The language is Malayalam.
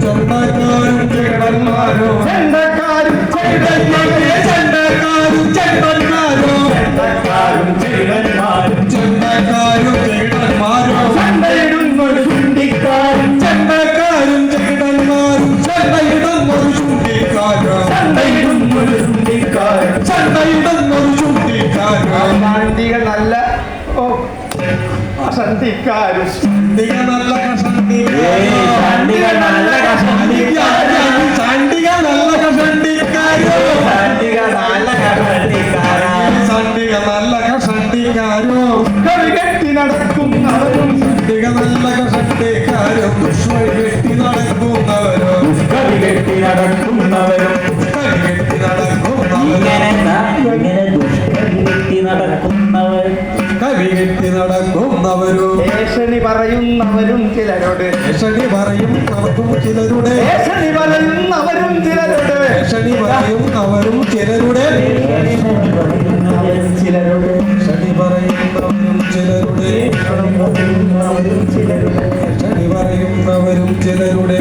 ചെണ്ടക്കാരും ചേടന്മാരോ ചെണ്ടക്കാരും ചെണ്ടക്കാരും ചെണ്ടന്മാരോ ചെണ്ടക്കാരും ചേടന്മാരോ ചണ്ടയിടുന്നൊരു ചുണ്ടിക്കാരും ചെണ്ടക്കാരും ചേടന്മാരും ചെണ്ടയിടുന്നൊരു ചുണ്ടിക്കാരോ ചണ്ടയിടുന്നൊരു ചുണ്ടിക്കാരും ചെണ്ടയിടുന്നൊരു ചുണ്ടിക്കാരോ ചാണ്ടികൾ നല്ല സന്ധിക്കാരും ചണ്ടിക നല്ല കഷണ്ടിക്കാരോ ചണ്ടികൾ നല്ല കഷണ്ടിക്കാരും ചണ്ടിക നല്ല കഷണ്ടിക്കാരോ ചണ്ടികൾ നല്ല കഷണ്ടിക്കാരാ ചണ്ടിക നല്ല കഷണ്ടിക്കാരോ കവി കെട്ടി നടക്കുന്നവരും ചണ്ടിക നല്ല കഷണ്ടിക്കാരോ പുഷ്പം കെട്ടി നടക്കുന്നവരോ കവി കെട്ടി നടക്കുന്നവരും കെട്ടി നടക്കുന്നവരോ കവി കെട്ടി നടക്കുന്നവരോ ഏഷണി പറയുന്നവരും ചിലരോട് ഏഷണി പറയുന്നവർക്കും ചിലരുടെ ഏഷണി പറയുന്നവരും ചിലരോട് ഏഷണി പറയുന്നവരും ചിലരുടെ ചിലരോട് ഏഷണി പറയുന്നവരും ചിലരുടെ ഏഷണി പറയുന്നവരും ചിലരുടെ